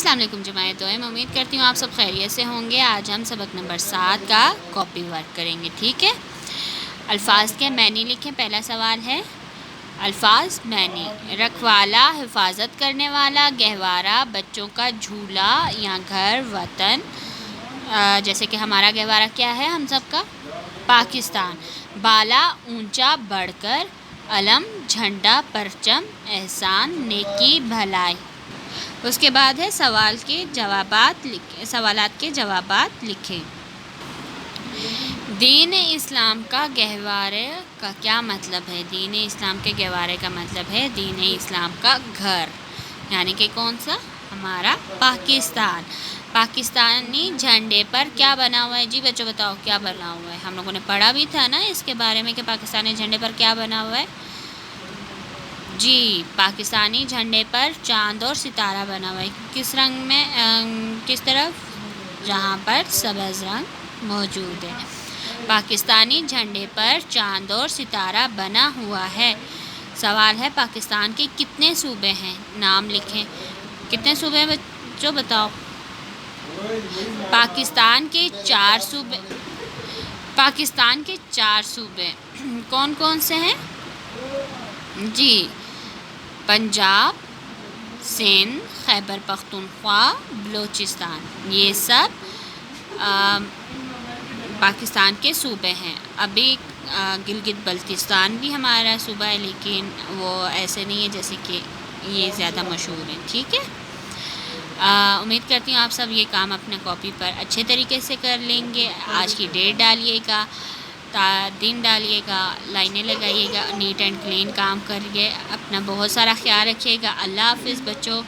السلام علیکم جماعت دوئے، میں امید کرتی ہوں آپ سب خیریت سے ہوں گے۔ آج ہم سبق نمبر 7 کا کاپی ورک کریں گے، ٹھیک ہے۔ الفاظ کے معنی لکھیں۔ پہلا سوال ہے الفاظ معنی: رکھوالا حفاظت کرنے والا، گہوارہ بچوں کا جھولا یا گھر، وطن جیسے کہ ہمارا گہوارہ کیا ہے ہم سب کا؟ پاکستان۔ بالا اونچا بڑھ کر، علم جھنڈا پرچم، احسان نیکی بھلائی۔ اس کے بعد ہے سوالات کے جوابات لکھیں۔ دین اسلام کا گہوارے کا کیا مطلب ہے؟ دین اسلام کے گہوارے کا مطلب ہے دین اسلام کا گھر، یعنی کہ کون سا؟ ہمارا پاکستان۔ پاکستانی جھنڈے پر کیا بنا ہوا ہے؟ جی بچوں بتاؤ کیا بنا ہوا ہے؟ ہم لوگوں نے پڑھا بھی تھا نا اس کے بارے میں کہ پاکستانی جھنڈے پر کیا بنا ہوا ہے۔ جی، پاکستانی جھنڈے پر چاند اور ستارہ بنا ہوا ہے۔ کس رنگ میں؟ کس طرف؟ جہاں پر سبز رنگ موجود ہے۔ پاکستانی جھنڈے پر چاند اور ستارہ بنا ہوا ہے۔ سوال ہے پاکستان کے کتنے صوبے ہیں؟ نام لکھیں۔ کتنے صوبے ہیں بچوں بتاؤ؟ پاکستان کے 4 صوبے۔ پاکستان کے 4 صوبے کون کون سے ہیں؟ جی، پنجاب، سندھ، خیبر پختونخوا، بلوچستان، یہ سب پاکستان کے صوبے ہیں۔ ابھی گلگت بلتستان بھی ہمارا صوبہ ہے، لیکن وہ ایسے نہیں ہے جیسے کہ یہ زیادہ مشہور ہے، ٹھیک ہے۔ امید کرتی ہوں آپ سب یہ کام اپنے کاپی پر اچھے طریقے سے کر لیں گے۔ آج کی ڈیٹ ڈالیے گا، دن ڈالیے گا، لائنیں لگائیے گا، نیٹ اینڈ کلین کام کریے، اپنا بہت سارا خیال رکھیے گا۔ اللہ حافظ بچوں۔